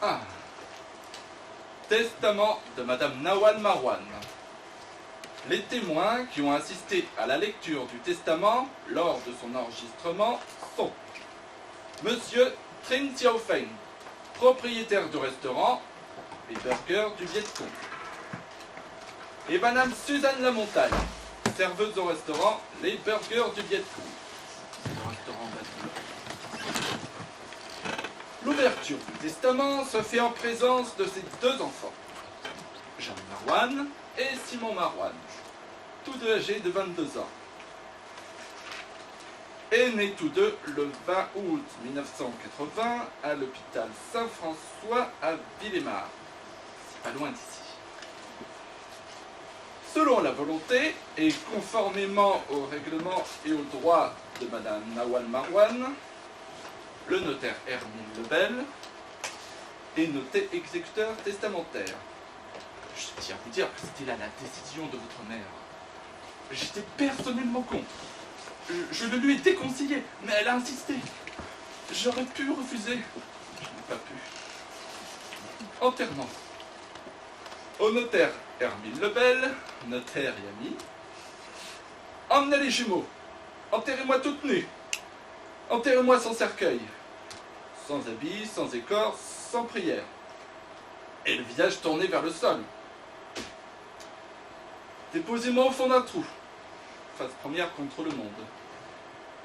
Ah. Testament de Madame Nawan Marwan. Les témoins qui ont assisté à la lecture du testament lors de son enregistrement sont Monsieur Trinh Xiao Feng, propriétaire du restaurant Les Burgers du Viet Cong, et Madame Suzanne Lamontagne, serveuse au restaurant Les Burgers du Viet Cong. L'ouverture du testament se fait en présence de ses deux enfants, Jeanne Marwan et Simon Marwan, tous deux âgés de 22 ans. Et nés tous deux le 20 août 1980 à l'hôpital Saint-François à Villemar, c'est pas loin d'ici. Selon la volonté et conformément au règlement et au droit de Madame Nawan Marwan, le notaire Hermine Lebel est noté exécuteur testamentaire. Je tiens à vous dire que c'était là la décision de votre mère. J'étais personnellement contre. Je le lui ai déconseillé, mais elle a insisté. J'aurais pu refuser. Je n'ai pas pu. Enterrement. Au notaire Hermine Lebel, notaire et ami. Emmenez les jumeaux. Enterrez-moi toute nue. Enterrez-moi sans cercueil. Sans habit, sans écorce, sans prière. Et le visage tourné vers le sol. Déposez-moi au fond d'un trou. Face première contre le monde.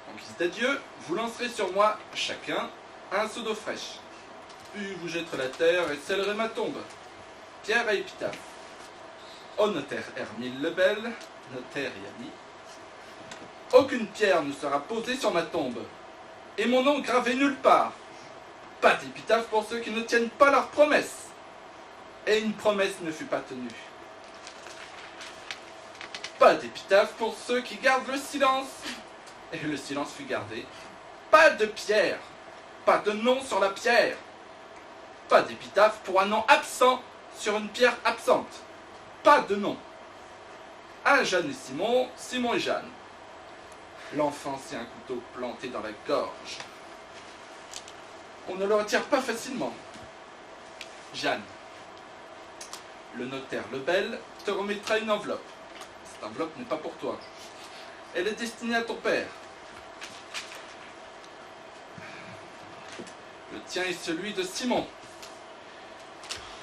En guise d'adieu, vous lancerez sur moi, chacun, un seau d'eau fraîche. Puis vous jetterez la terre et scellerez ma tombe. Pierre à épitaphe. Au notaire Hermine Lebel, notaire et ami. Aucune pierre ne sera posée sur ma tombe. Et mon nom gravé nulle part. Pas d'épitaphe pour ceux qui ne tiennent pas leurs promesses. Et une promesse ne fut pas tenue. Pas d'épitaphe pour ceux qui gardent le silence. Et le silence fut gardé. Pas de pierre. Pas de nom sur la pierre. Pas d'épitaphe pour un nom absent sur une pierre absente. Pas de nom. À Jeanne et Simon, Simon et Jeanne. L'enfant c'est un couteau planté dans la gorge. On ne le retire pas facilement. Jeanne, le notaire Lebel te remettra une enveloppe. Cette enveloppe n'est pas pour toi. Elle est destinée à ton père. Le tien est celui de Simon.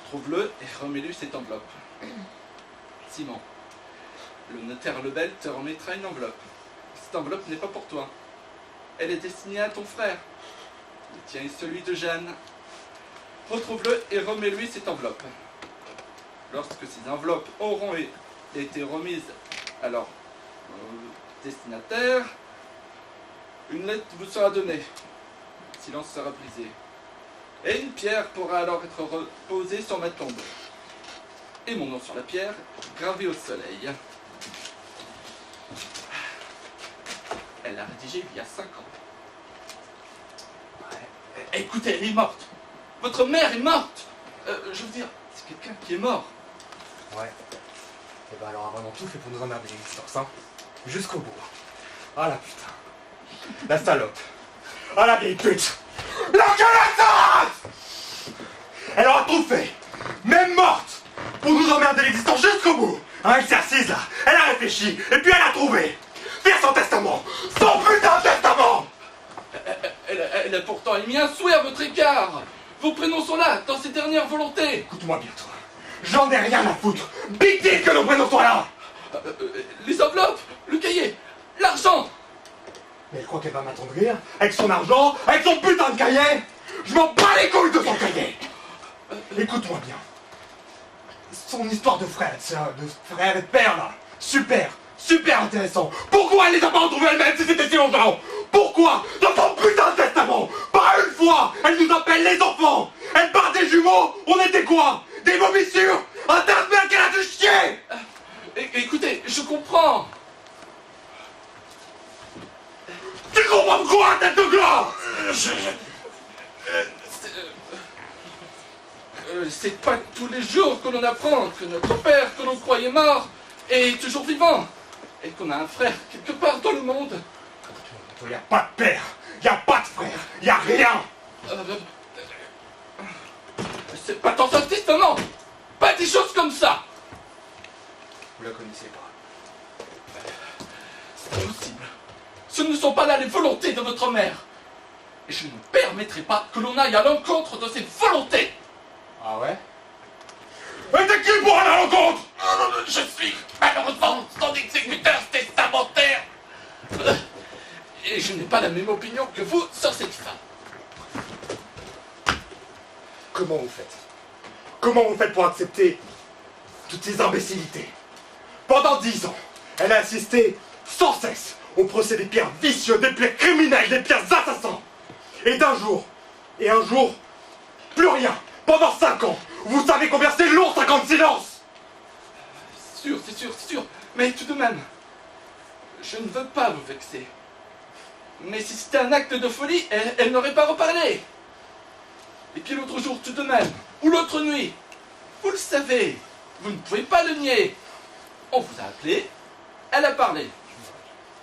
Trouve-le et remets-lui cette enveloppe. Simon, le notaire Lebel te remettra une enveloppe. Cette enveloppe n'est pas pour toi. Elle est destinée à ton frère. Le tien est celui de Jeanne. Retrouve-le et remets-lui cette enveloppe. Lorsque ces enveloppes auront été remises à leur destinataire, une lettre vous sera donnée. Le silence sera brisé. Et une pierre pourra alors être reposée sur ma tombe. Et mon nom sur la pierre, gravé au soleil. Elle l'a rédigé il y a 5 ans. Ouais. Écoutez, elle est morte. Votre mère est morte. Je veux dire, c'est quelqu'un qui est mort. Ouais. Et ben alors, vraiment tout fait pour nous emmerder l'existence, hein. Jusqu'au bout. Ah la putain. La salope. Ah la vieille pute. La connaissance. Elle aura tout fait. Même morte. Pour nous emmerder l'existence jusqu'au bout. Hein, elle s'est assise là. Elle a réfléchi. Et puis elle a trouvé. Faire son testament. Son putain de testament. Elle a pourtant émis un souhait à votre égard. Vos prénoms sont là, dans ses dernières volontés. Écoute-moi bien, toi. J'en ai rien à foutre. Big deal que nos prénoms soient là. Les enveloppes, le cahier, l'argent. Mais elle croit qu'elle va m'attendrir avec son argent, avec son putain de cahier. Je m'en bats les couilles de son cahier. Écoute-moi bien. Son histoire de frère et de sœur, de frère et de père là. Super intéressant. Pourquoi elle les a pas retrouvés elle-même si c'était si longtemps? Pourquoi dans son putain de testament, par une fois, elle nous appelle les enfants. Elle part des jumeaux, on était quoi? Des vomissures. Un tas de merde qu'elle a dû chier. Écoutez, je comprends. Tu comprends quoi, tête de gland? C'est pas tous les jours que l'on apprend que notre père, que l'on croyait mort, est toujours vivant. Et qu'on a un frère quelque part dans le monde. Il n'y a pas de père, il n'y a pas de frère, il n'y a rien. C'est pas ton artiste, non. Pas des choses comme ça. Vous la connaissez pas. C'est impossible. Ce ne sont pas là les volontés de votre mère. Et je ne permettrai pas que l'on aille à l'encontre de ses volontés. Ah ouais? Mais t'es qui pour aller à l'encontre? Je suis malheureusement son exécuteur testamentaire. Et je n'ai pas la même opinion que vous sur cette femme. Comment vous faites? Comment vous faites pour accepter toutes ces imbécilités? Pendant 10 ans, elle a assisté sans cesse au procès des pires vicieux, des pires criminels, des pires assassins. Et d'un jour, et un jour, plus rien. Pendant 5 ans, vous savez combien c'est long, 5 ans de silence? C'est sûr. Mais tout de même, je ne veux pas vous vexer. Mais si c'était un acte de folie, elle n'aurait pas reparlé. Et puis l'autre jour, tout de même, ou l'autre nuit, vous le savez, vous ne pouvez pas le nier. On vous a appelé, elle a parlé.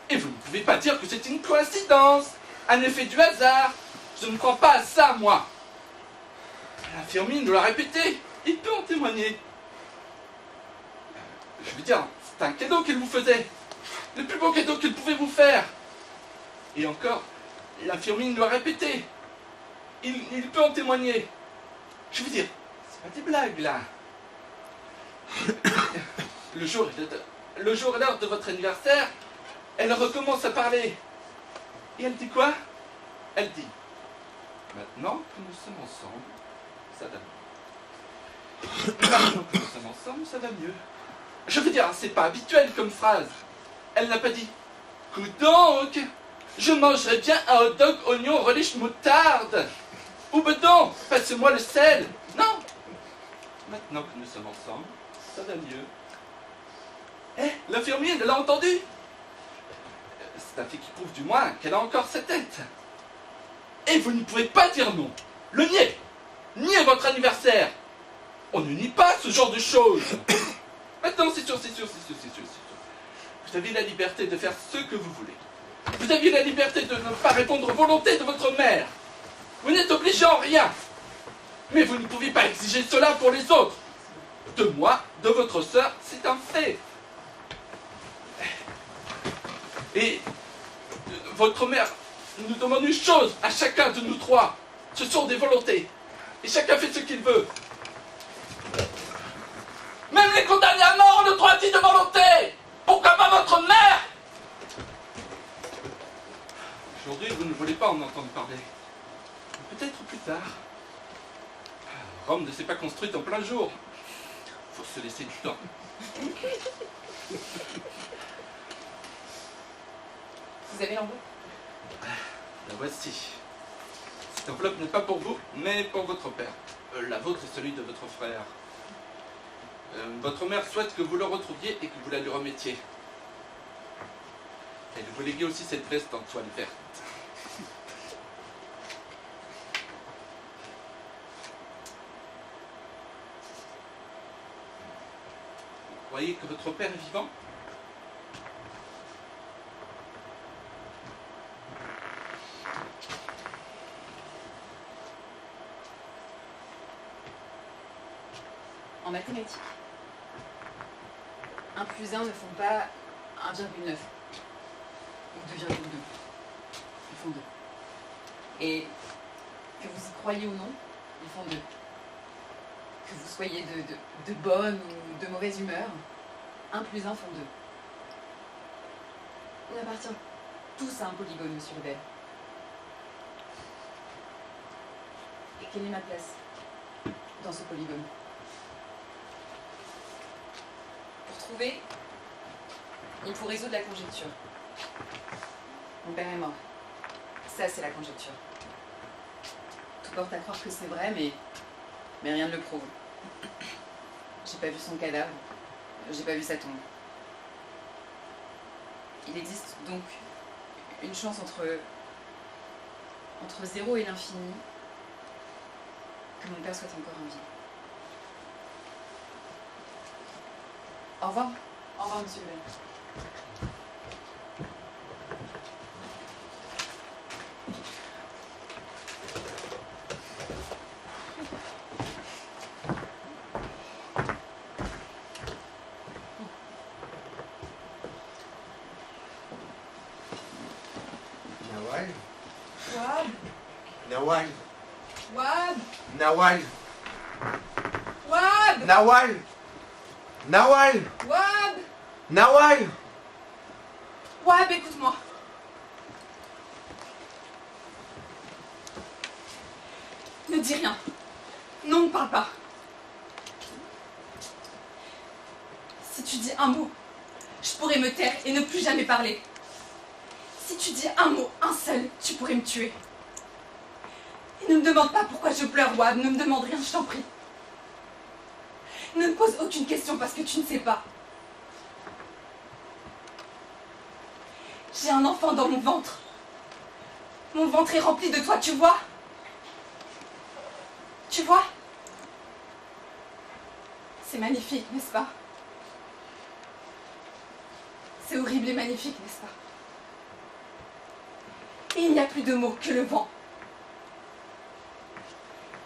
Et vous ne pouvez pas dire que c'est une coïncidence, un effet du hasard. Je ne crois pas à ça, moi. L'infirmier nous l'a répété, il peut en témoigner. Je veux dire, c'est un cadeau qu'il vous faisait. Le plus beau cadeau qu'il pouvait vous faire. Et encore, l'infirmier nous l'a répété. Il peut en témoigner. Je veux dire, c'est pas des blagues, là. Le jour et l'heure de votre anniversaire, elle recommence à parler. Et elle dit quoi? Elle dit, maintenant que nous sommes ensemble, ça va mieux. Maintenant que nous sommes ensemble, ça va mieux. Je veux dire, c'est pas habituel comme phrase. Elle n'a pas dit, que donc, je mangerais bien un hot dog oignon relish moutarde. Ou bedon, passe-moi le sel. Non. Maintenant que nous sommes ensemble, ça va mieux. Eh, l'infirmier, elle l'a entendu. C'est un fait qui prouve du moins qu'elle a encore sa tête. Et vous ne pouvez pas dire non. Le nier. Nier votre anniversaire. On ne nie pas ce genre de choses. Maintenant, c'est sûr. Vous avez la liberté de faire ce que vous voulez. Vous aviez la liberté de ne pas répondre aux volontés de votre mère. Vous n'êtes obligé en rien. Mais vous ne pouvez pas exiger cela pour les autres. De moi, de votre sœur, c'est un fait. Et votre mère nous demande une chose à chacun de nous trois. Ce sont des volontés. Et chacun fait ce qu'il veut. Même les condamnés à mort ont le droit dit de volonté. Pourquoi pas votre mère? Aujourd'hui, vous ne voulez pas en entendre parler. Peut-être plus tard. Rome ne s'est pas construite en plein jour. Faut se laisser du temps. Vous avez l'enveloppe? La voici. Cette enveloppe n'est pas pour vous, mais pour votre père. La vôtre est celui de votre frère. Votre mère souhaite que vous le retrouviez et que vous la lui remettiez. Elle vous léguait aussi cette veste en toile verte. Vous croyez que votre père est vivant? En mathématiques, 1 plus 1 ne font pas 1,9 ou 2,2. Ils font 2. Et que vous y croyez ou non, ils font 2. Que vous soyez de bonne ou de mauvaise humeur, 1 plus 1 font 2. On appartient tous à un polygone, monsieur Lebel. Et quelle est ma place dans ce polygone? Pour trouver, il faut résoudre la conjecture. Mon père est mort. Ça, c'est la conjecture. Tout porte à croire que c'est vrai, mais rien ne le prouve. J'ai pas vu son cadavre, j'ai pas vu sa tombe. Il existe donc une chance entre 0 et l'infini que mon père soit encore en vie. Au revoir. Au revoir, monsieur Lebel. Wab! Nawal! Wab! Nawal! Nawal! Wab! Nawal! Wab, écoute-moi. Ne dis rien. Non, ne parle pas. Si tu dis un mot, je pourrais me taire et ne plus jamais parler. Si tu dis un mot, un seul, tu pourrais me tuer. Et ne me demande pas pourquoi je pleure, Wab. Ne me demande rien, je t'en prie. Ne me pose aucune question parce que tu ne sais pas. J'ai un enfant dans mon ventre. Mon ventre est rempli de toi, tu vois? Tu vois? C'est magnifique, n'est-ce pas? C'est horrible et magnifique, n'est-ce pas? Et il n'y a plus de mots que le vent.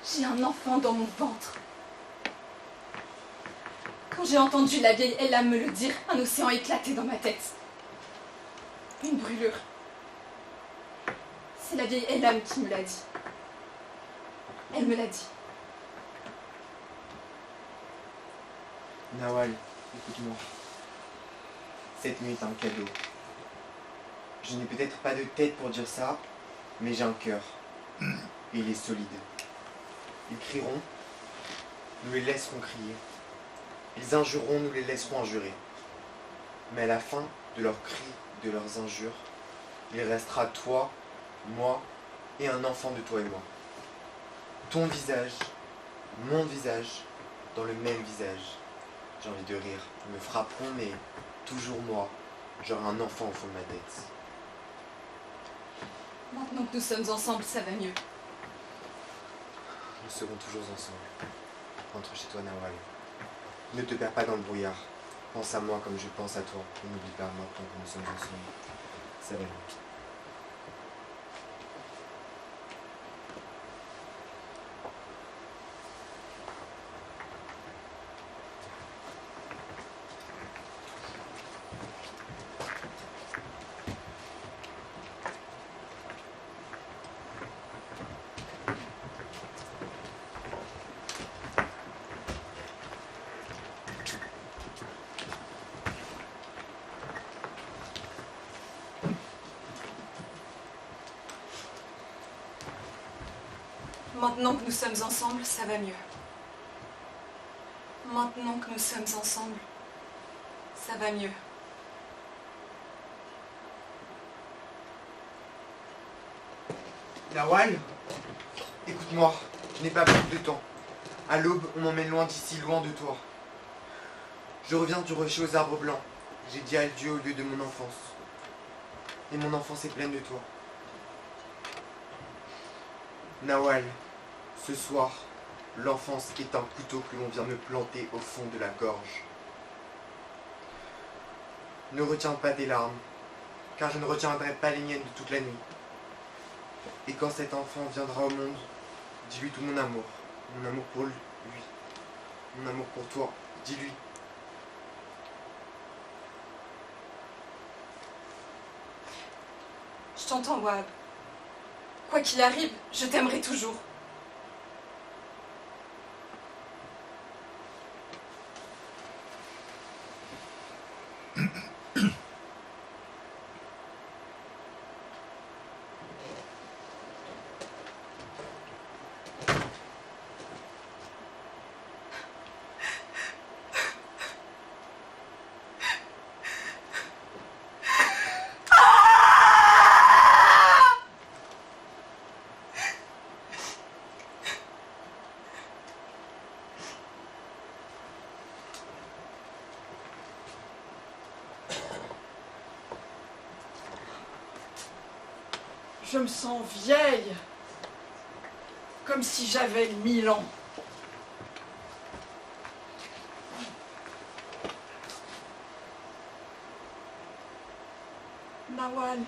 J'ai un enfant dans mon ventre. Quand j'ai entendu la vieille Elam me le dire, un océan éclatait dans ma tête. Une brûlure. C'est la vieille Elam qui me l'a dit. Elle me l'a dit. Nawal, écoute-moi. Cette nuit est un cadeau. Je n'ai peut-être pas de tête pour dire ça, mais j'ai un cœur. Et il est solide. Ils crieront, nous les laisserons crier. Ils injureront, nous les laisserons injurer. Mais à la fin de leurs cris, de leurs injures, il restera toi, moi et un enfant de toi et moi. Ton visage, mon visage, dans le même visage. J'ai envie de rire. Ils me frapperont, mais toujours moi. J'aurai un enfant au fond de ma tête. Maintenant que nous sommes ensemble, ça va mieux. Nous serons toujours ensemble. Rentre chez toi, Nawal. Ne te perds pas dans le brouillard. Pense à moi comme je pense à toi. Et n'oublie pas maintenant que nous sommes ensemble. Ça va mieux. Maintenant que nous sommes ensemble, ça va mieux. Maintenant que nous sommes ensemble, ça va mieux. Nawal, écoute-moi, je n'ai pas beaucoup de temps. À l'aube, on m'emmène loin d'ici, loin de toi. Je reviens du rocher aux arbres blancs. J'ai dit adieu au lieu de mon enfance. Et mon enfance est pleine de toi. Nawal, ce soir, l'enfance est un couteau que l'on vient me planter au fond de la gorge. Ne retiens pas tes larmes, car je ne retiendrai pas les miennes de toute la nuit. Et quand cet enfant viendra au monde, dis-lui tout mon amour pour lui, mon amour pour toi, dis-lui. Je t'entends, Wab. Quoi qu'il arrive, je t'aimerai toujours. Je me sens vieille, comme si j'avais 1000 ans. Nawal.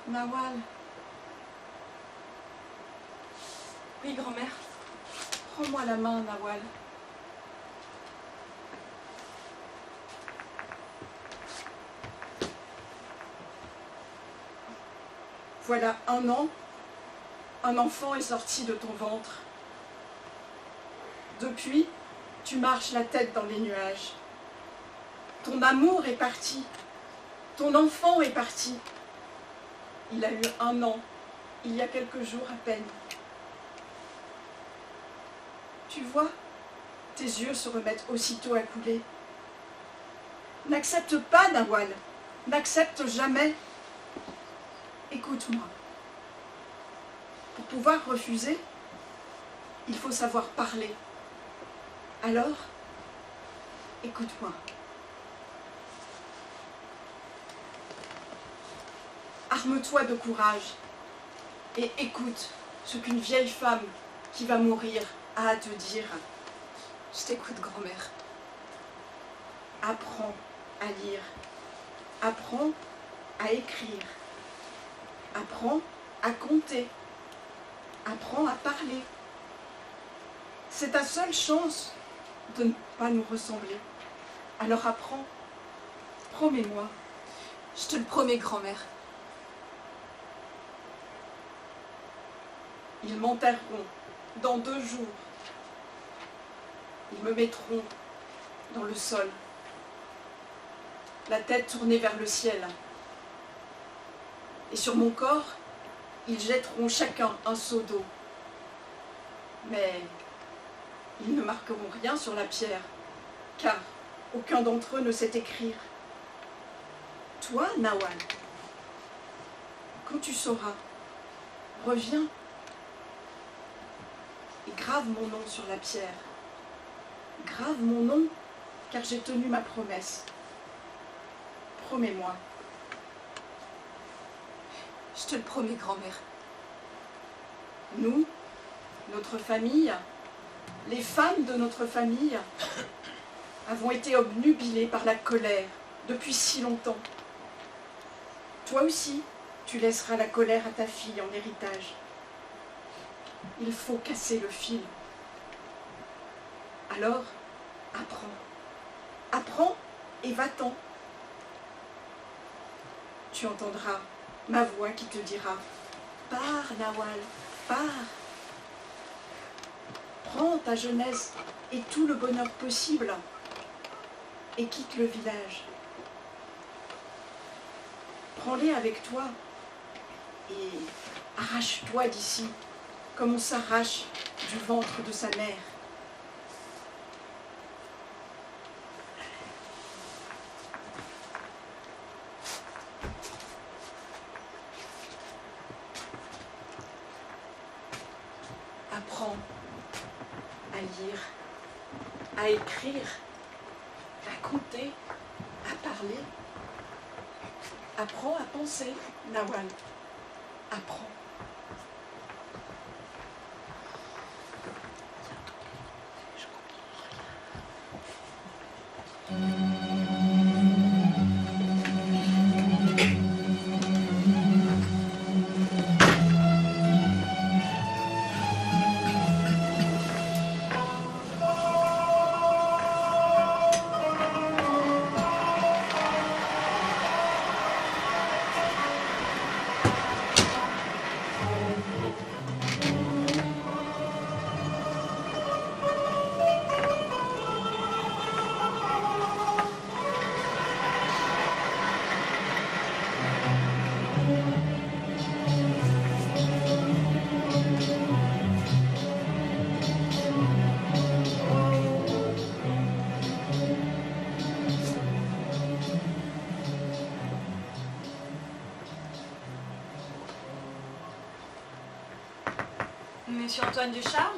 Nawal. Oui, grand-mère. Prends-moi la main, Nawal. Voilà 1 an, un enfant est sorti de ton ventre. Depuis, tu marches la tête dans les nuages. Ton amour est parti, ton enfant est parti. Il a eu 1 an, il y a quelques jours à peine. Tu vois, tes yeux se remettent aussitôt à couler. N'accepte pas, Nawal, n'accepte jamais. Écoute-moi. Pour pouvoir refuser, il faut savoir parler. Alors, écoute-moi. Arme-toi de courage et écoute ce qu'une vieille femme qui va mourir a à te dire. Je t'écoute, grand-mère. Apprends à lire. Apprends à écrire. Apprends à compter. Apprends à parler. C'est ta seule chance de ne pas nous ressembler. Alors apprends. Promets-moi. Je te le promets, grand-mère. Ils m'enterreront dans 2 jours. Ils me mettront dans le sol, la tête tournée vers le ciel. Et sur mon corps, ils jetteront chacun un seau d'eau. Mais ils ne marqueront rien sur la pierre, car aucun d'entre eux ne sait écrire. Toi, Nawal, quand tu sauras, reviens et grave mon nom sur la pierre. Grave mon nom, car j'ai tenu ma promesse. Promets-moi. Je te le promets, grand-mère. Nous, notre famille, les femmes de notre famille, avons été obnubilées par la colère depuis si longtemps. Toi aussi, tu laisseras la colère à ta fille en héritage. Il faut casser le fil. Alors, apprends. Apprends et va-t'en. Tu entendras ma voix qui te dira « Pars, Nawal, pars !» Prends ta jeunesse et tout le bonheur possible et quitte le village. Prends-les avec toi et arrache-toi d'ici comme on s'arrache du ventre de sa mère. Apprends à lire, à écrire, à compter, à parler. Apprends à penser, Nawal. Apprends. Monsieur Antoine Ducharme?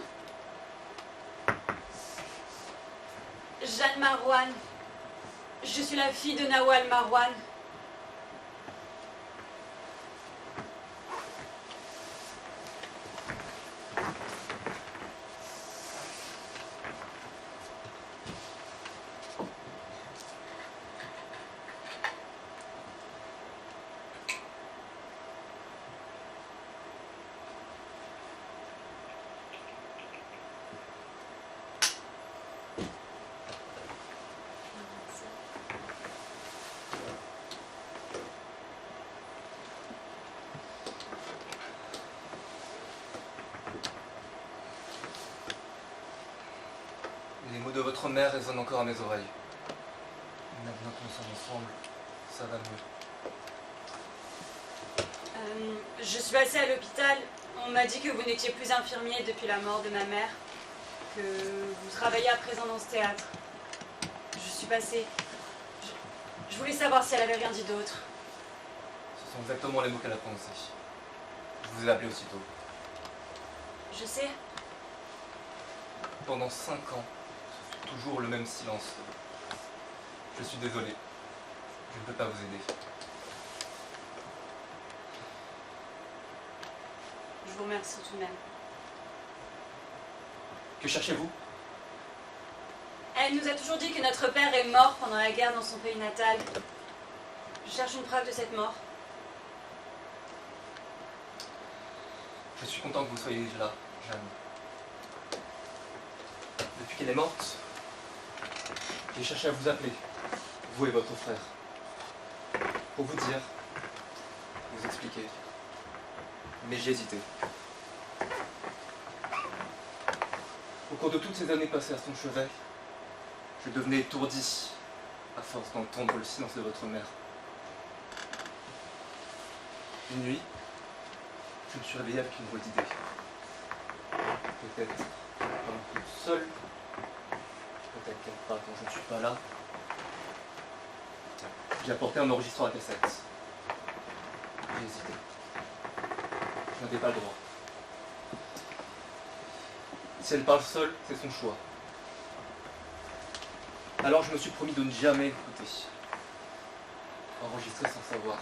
Jeanne Marouane. Je suis la fille de Nawal Marouane. votre mère résonne encore à mes oreilles. Maintenant que nous sommes ensemble, ça va mieux. Je suis passée à l'hôpital. On m'a dit que vous n'étiez plus infirmier depuis la mort de ma mère, que vous travaillez à présent dans ce théâtre. Je suis passée. Je voulais savoir si elle avait rien dit d'autre. Ce sont exactement les mots qu'elle a prononcés. Je vous ai appelé aussitôt. Je sais. Pendant 5 ans, ce fut toujours le même silence. Je suis désolé. Je ne peux pas vous aider. Je vous remercie tout de même. Que cherchez-vous? Elle nous a toujours dit que notre père est mort pendant la guerre dans son pays natal. Je cherche une preuve de cette mort. Je suis content que vous soyez là, Jeanne. Depuis qu'elle est morte, j'ai cherché à vous appeler, vous et votre frère, pour vous dire, vous expliquer. Mais j'ai hésité. Au cours de toutes ces années passées à son chevet, je devenais étourdi à force d'entendre le silence de votre mère. Une nuit, je me suis réveillé avec une drôle d'idée. Peut-être qu'elle parle toute seule, peut-être qu'elle parle quand je ne suis pas là. J'ai apporté un enregistreur à cassette. J'ai hésité. Je n'avais pas le droit. Si elle parle seule, c'est son choix. Alors je me suis promis de ne jamais écouter. Enregistrer sans savoir.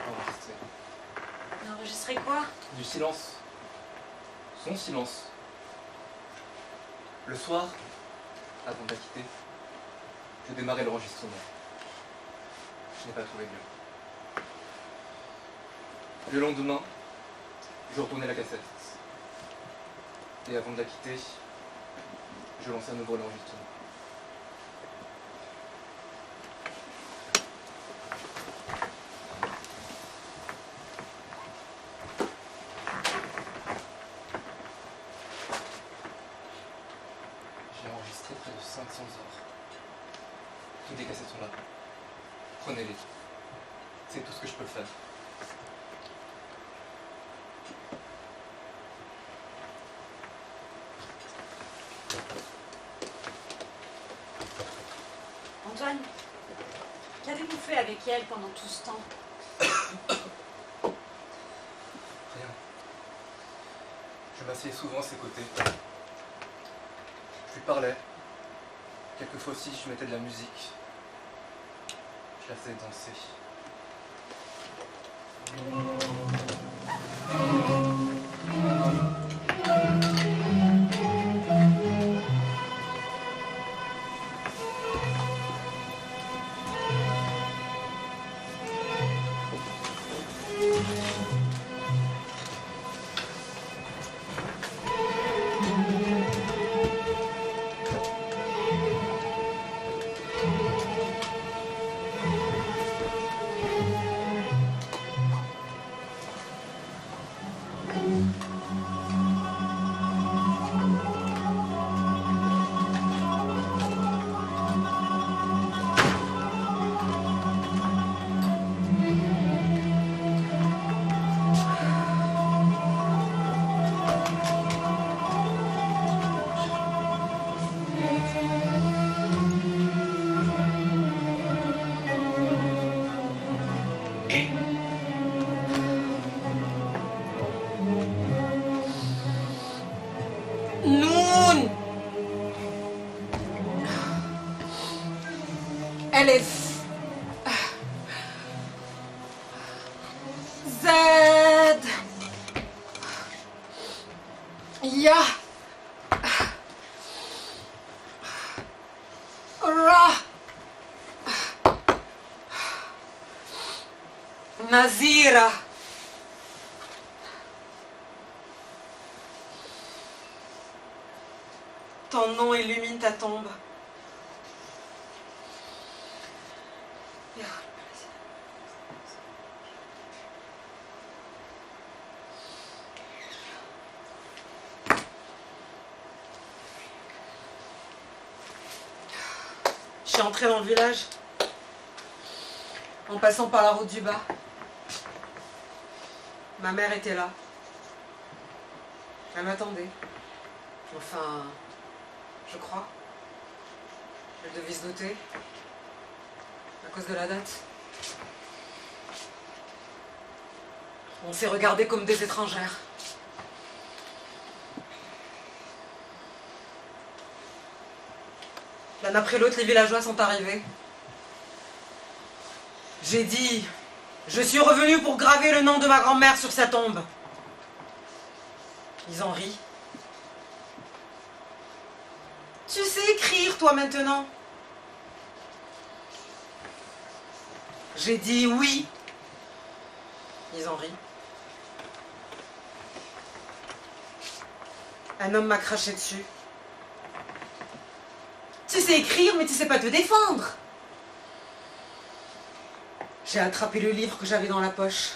Enregistrer. Enregistrer quoi? Du silence. Son silence. Le soir, avant de la quitter, je démarrais l'enregistrement. Je n'ai pas trouvé mieux. Le lendemain, je retournais la cassette. Et avant de la quitter, je lançais à nouveau l'enregistrement. J'ai enregistré près de 500 heures. Toutes les cassettes sont là. Prenez-les. C'est tout ce que je peux faire. Antoine, qu'avez-vous fait avec elle pendant tout ce temps? Rien. Je m'asseyais souvent à ses côtés. Je lui parlais. Quelquefois aussi, je mettais de la musique. Je la faisais danser. Noun. Elle est Z. Ya. Ra. Nazira. Ton nom illumine ta tombe. suis entrée dans le village en passant par la route du bas. Ma mère était là. Elle m'attendait. Enfin, je crois. Elle devait se douter. À cause de la date. On s'est regardés comme des étrangères. L'un après l'autre, les villageois sont arrivés. J'ai dit, je suis revenu pour graver le nom de ma grand-mère sur sa tombe. Ils en rient. Tu sais écrire, toi, maintenant? J'ai dit oui. Ils en rient. Un homme m'a craché dessus. Tu sais écrire, mais tu sais pas te défendre. J'ai attrapé le livre que j'avais dans la poche.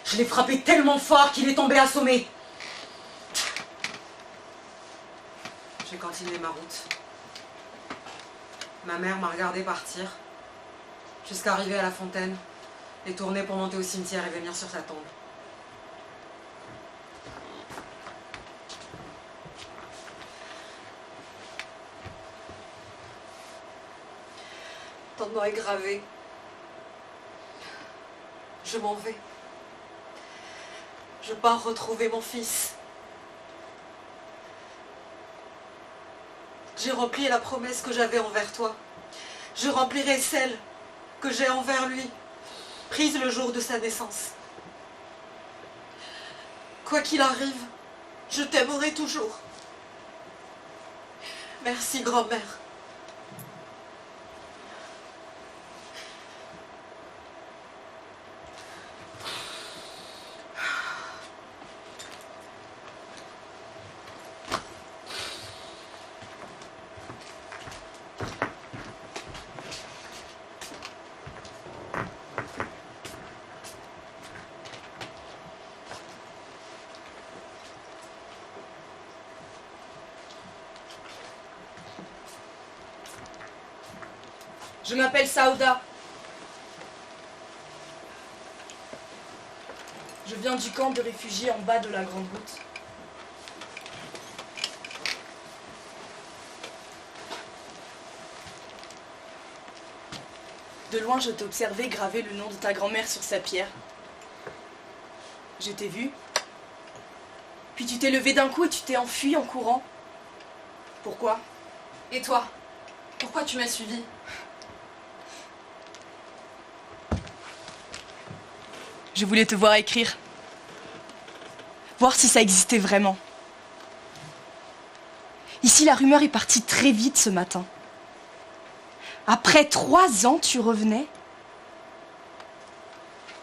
Je l'ai frappé tellement fort qu'il est tombé assommé. J'ai continué ma route. Ma mère m'a regardé partir, jusqu'à arriver à la fontaine, et tourner pour monter au cimetière et venir sur sa tombe. Ton nom est gravé. Je m'en vais. Je pars retrouver mon fils. J'ai rempli la promesse que j'avais envers toi. Je remplirai celle que j'ai envers lui, prise le jour de sa naissance. Quoi qu'il arrive, je t'aimerai toujours. Merci, grand-mère. Je m'appelle Saouda. Je viens du camp de réfugiés en bas de la Grande Route. De loin, je t'ai observé graver le nom de ta grand-mère sur sa pierre. Je t'ai vu. Puis tu t'es levé d'un coup et tu t'es enfui en courant. Pourquoi? Et toi? Pourquoi tu m'as suivi? Je voulais te voir écrire. Voir si ça existait vraiment. Ici, la rumeur est partie très vite ce matin. Après 3 ans, tu revenais.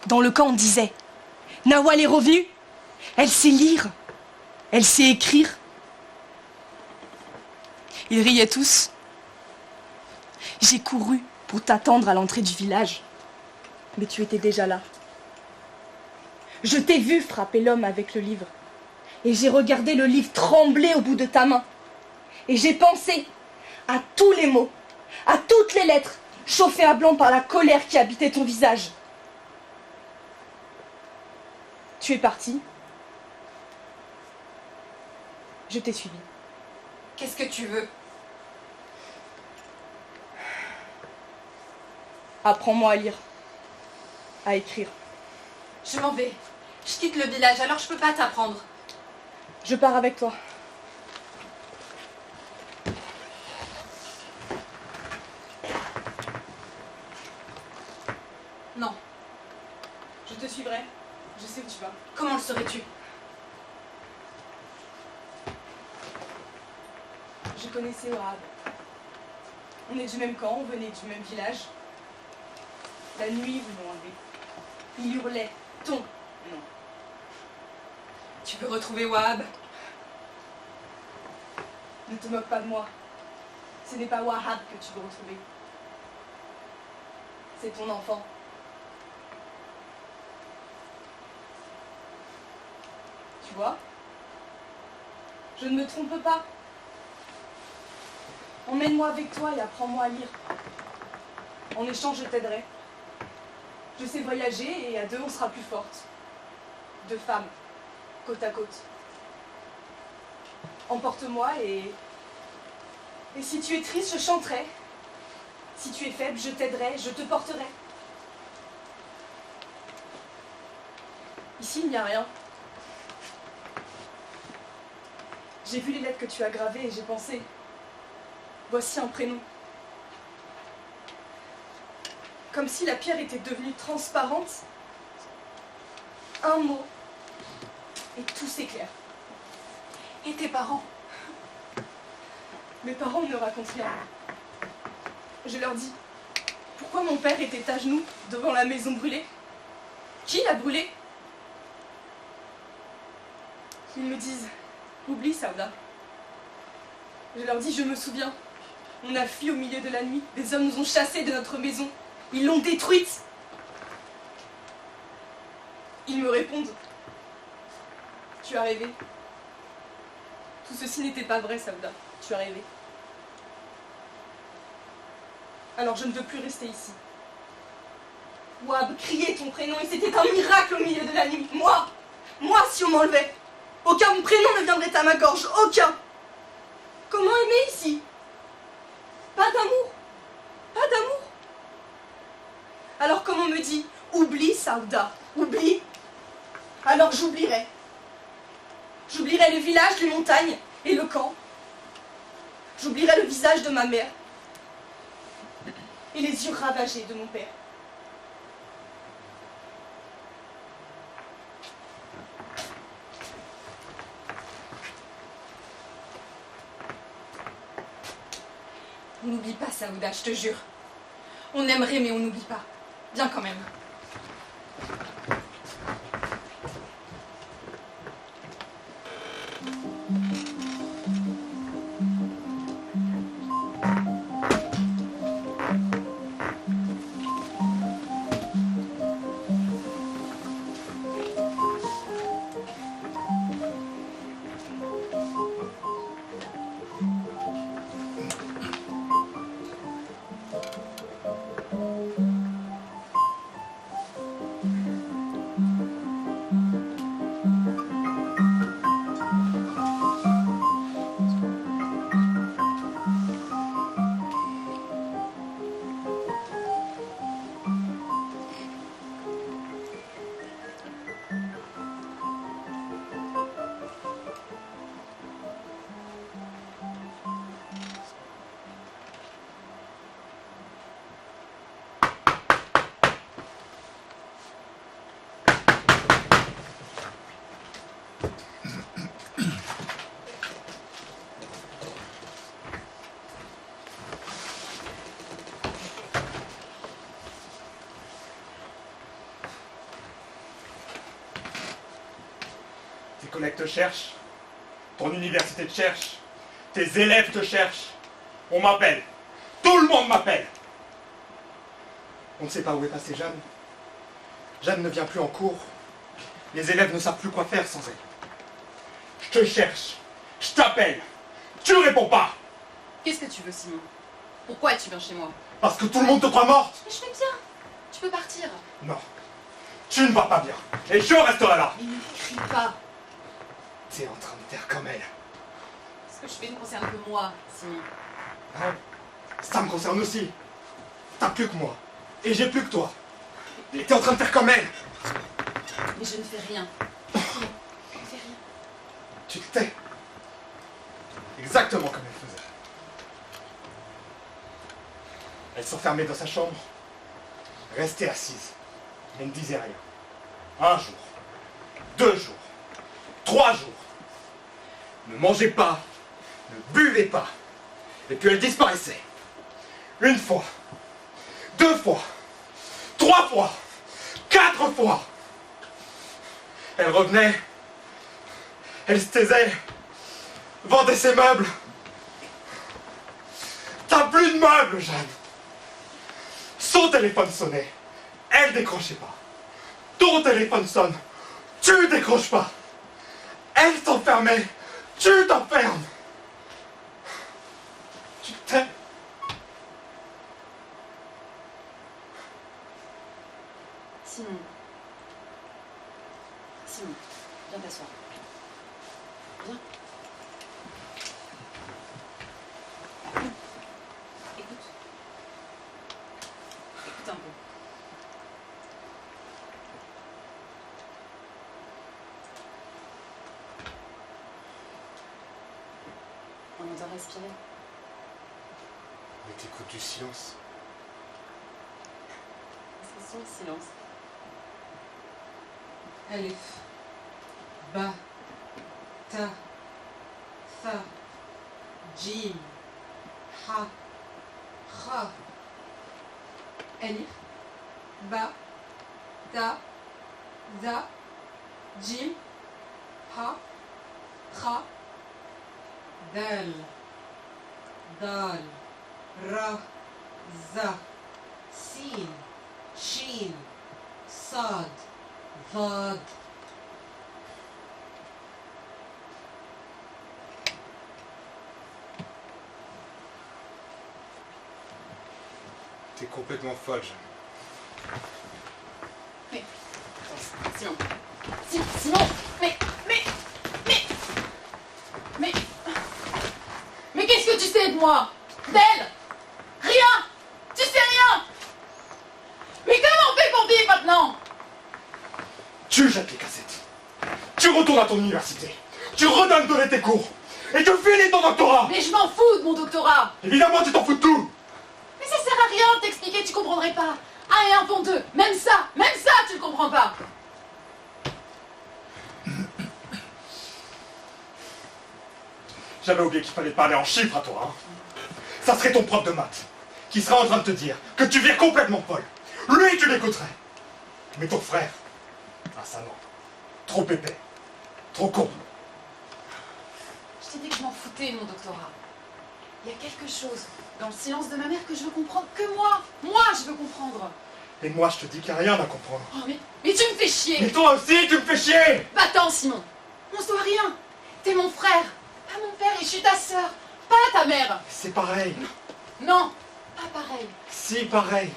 Dans le camp, on disait « Nawal est revenue. Elle sait lire. Elle sait écrire. » Ils riaient tous. J'ai couru pour t'attendre à l'entrée du village. Mais tu étais déjà là. Je t'ai vu frapper l'homme avec le livre. Et j'ai regardé le livre trembler au bout de ta main. Et j'ai pensé à tous les mots, à toutes les lettres, chauffées à blanc par la colère qui habitait ton visage. Tu es parti. Je t'ai suivi. Qu'est-ce que tu veux? Apprends-moi à lire, à écrire. Je m'en vais. Je quitte le village, alors je peux pas t'apprendre. Je pars avec toi. Non. Je te suivrai. Je sais où tu vas. Comment le saurais-tu? Je connaissais Wahab. On est du même camp, on venait du même village. La nuit, vous l'ont enlevé. Il hurlait « Ton !» Non. Tu veux retrouver Wahab? Ne te moque pas de moi. Ce n'est pas Wahab que tu veux retrouver. C'est ton enfant. Tu vois? Je ne me trompe pas. Emmène-moi avec toi et apprends-moi à lire. En échange, je t'aiderai. Je sais voyager et à deux, on sera plus fortes. Deux femmes, côte à côte. Emporte-moi et si tu es triste, je chanterai. Si tu es faible, je t'aiderai, je te porterai. Ici, il n'y a rien. J'ai vu les lettres que tu as gravées et j'ai pensé, voici un prénom. Comme si la pierre était devenue transparente. Un mot. Et tout s'éclaire. Et tes parents? Mes parents ne me racontent rien. Je leur dis, pourquoi mon père était à genoux devant la maison brûlée? Qui l'a brûlée? Ils me disent, oublie Sauda. Je leur dis, je me souviens. On a fui au milieu de la nuit. Des hommes nous ont chassés de notre maison. Ils l'ont détruite. Ils me répondent, tu as rêvé. Tout ceci n'était pas vrai, Sauda. Tu as rêvé. Alors je ne veux plus rester ici. Wahb criait ton prénom et c'était un miracle au milieu de la nuit. Moi, si on m'enlevait, aucun prénom ne viendrait à ma gorge, aucun. Comment aimer ici? Pas d'amour, pas d'amour. Alors comme on me dit, oublie Sauda, oublie. Alors j'oublierai. J'oublierai le village, les montagnes et le camp. J'oublierai le visage de ma mère et les yeux ravagés de mon père. On n'oublie pas, Sauda, je te jure. On aimerait, mais on n'oublie pas. Viens quand même. Tes collègues te cherchent, ton université te cherche, tes élèves te cherchent, on m'appelle, tout le monde m'appelle. On ne sait pas où est passée Jeanne. Jeanne ne vient plus en cours, les élèves ne savent plus quoi faire sans elle. Je te cherche, je t'appelle, tu réponds pas. Qu'est-ce que tu veux, Simon? Pourquoi tu viens chez moi? Parce que tout le monde te croit morte. Mais je vais bien. Tu peux partir. Non, tu ne vas pas bien, et je resterai là. Mais ne crie pas. T'es en train de faire comme elle. Ce que je fais me concerne que moi, Simon. Hein? Ça me concerne aussi. T'as plus que moi. Et j'ai plus que toi. Et t'es en train de faire comme elle. Mais je ne fais rien. Simon, je ne fais rien. Tu te tais. Exactement comme elle faisait. Elle s'enfermait dans sa chambre. Restait assise. Elle ne disait rien. Un jour. 2 jours. 3 jours. Ne mangez pas. Ne buvez pas. Et puis elle disparaissait. 1 fois. 2 fois. 3 fois. 4 fois. Elle revenait. Elle se taisait. Vendait ses meubles. T'as plus de meubles, Jeanne. Son téléphone sonnait. Elle décrochait pas. Ton téléphone sonne. Tu décroches pas. Elle s'enfermait. Tu t'enfermes. Tu te tais. Simon, viens t'asseoir. Viens. Écoute. Écoute un peu. On entend respirer. Mais t'écoutes du silence. C'est son silence. Alif, Ba, Ta, Tha, Jim, Ha, Kha. Alif, Ba, Ta, Za, Jim, Ha, Kha. Dal, Dal, Ra, Za, Sin, Shin, Sad, Vad. T'es complètement folle, Jeanne. Simon. Simon. Mais qu'est-ce que tu sais de moi? D'elle? Rien! Tu sais rien! Mais comment on fait pour vivre maintenant? Tu jettes les cassettes. Tu retournes à ton université. Tu redonnes donner tes cours. Et tu finis ton doctorat. Mais je m'en fous de mon doctorat! Évidemment, tu t'en fous de tout. Mais ça sert à rien de t'expliquer, tu comprendrais pas. 1 et 1 font 2. Même ça, tu le comprends pas. J'avais oublié qu'il fallait parler en chiffres à toi. Hein. Ça serait ton prof de maths qui sera en train de te dire que tu vis complètement folle. Lui, tu l'écouterais. Mais ton frère, un savant, trop épais, trop con. Je t'ai dit que je m'en foutais de mon doctorat. Il y a quelque chose dans le silence de ma mère que je veux comprendre. Que moi, je veux comprendre. Et moi, je te dis qu'il n'y a rien à comprendre. Oh, mais tu me fais chier. Mais toi aussi, tu me fais chier. Va-t'en, Simon. On se doit rien. T'es mon frère, pas mon père, et je suis ta sœur, pas ta mère. C'est pareil. Non, pas pareil. Si, pareil.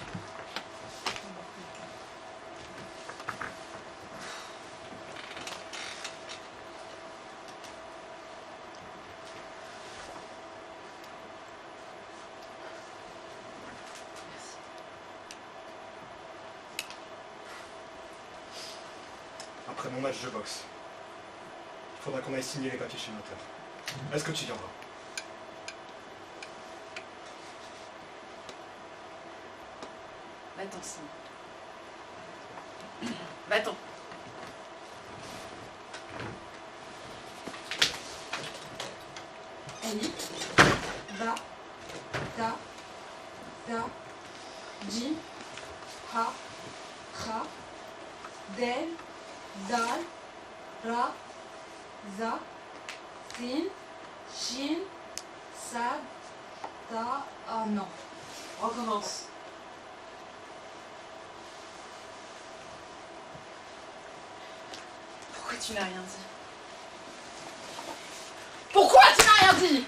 Après mon match de boxe, il faudra qu'on aille signer les papiers chez le notaire. Est-ce que tu viendras? Va-t'en, Simon. Va-t'en. Ali, Ba, Ta, Tha, Jim, Ha, Kha, Del, Dal, Ra, Za, Sin, Shin, Sad, Ta. Ah non. Recommence. Pourquoi tu n'as rien dit? Pourquoi tu n'as rien dit?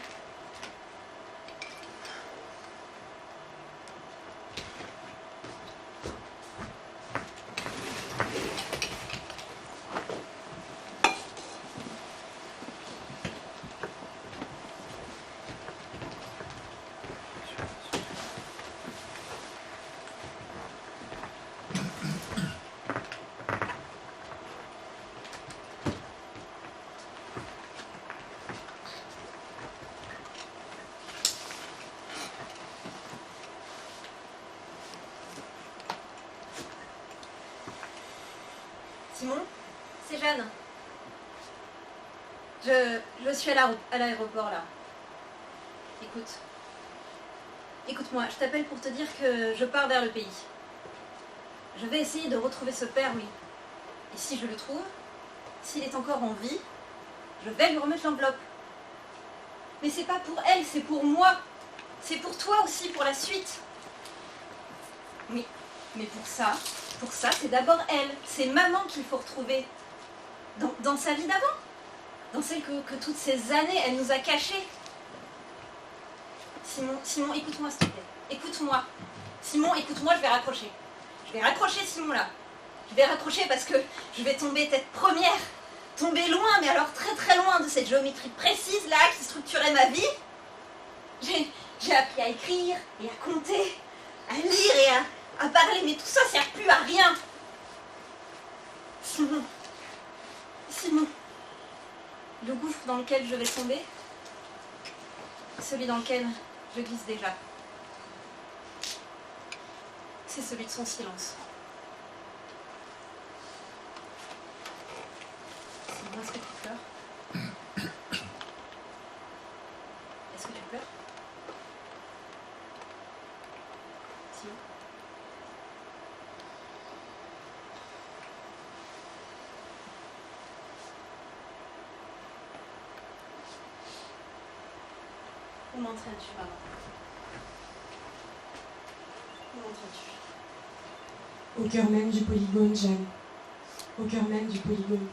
Simon, c'est Jeanne. Je suis à l'aéroport là. Écoute-moi, je t'appelle pour te dire que je pars vers le pays. Je vais essayer de retrouver ce père, oui. Et si je le trouve, s'il est encore en vie, je vais lui remettre l'enveloppe. Mais c'est pas pour elle, c'est pour moi. C'est pour toi aussi, pour la suite. Oui, mais pour ça, c'est d'abord elle. C'est maman qu'il faut retrouver. Dans sa vie d'avant. Dans celle que toutes ces années, elle nous a cachée. Simon, écoute-moi s'il te plaît. Écoute-moi. Simon, écoute-moi, je vais raccrocher. Je vais raccrocher, Simon, là. Je vais raccrocher parce que je vais tomber tête première. Tomber loin, mais alors très très loin de cette géométrie précise là qui structurait ma vie. J'ai appris à écrire et à compter, à lire et à parler, mais tout ça sert plus à rien. Simon, le gouffre dans lequel je vais tomber, celui dans lequel je glisse déjà, c'est celui de son silence. Simon, est-ce que tu pleures? Est-ce que tu pleures? Simon? Où m'entraînes-tu, maman? Où m'entraînes-tu? Au cœur même du polygone, Jeanne. Au cœur même du polygone.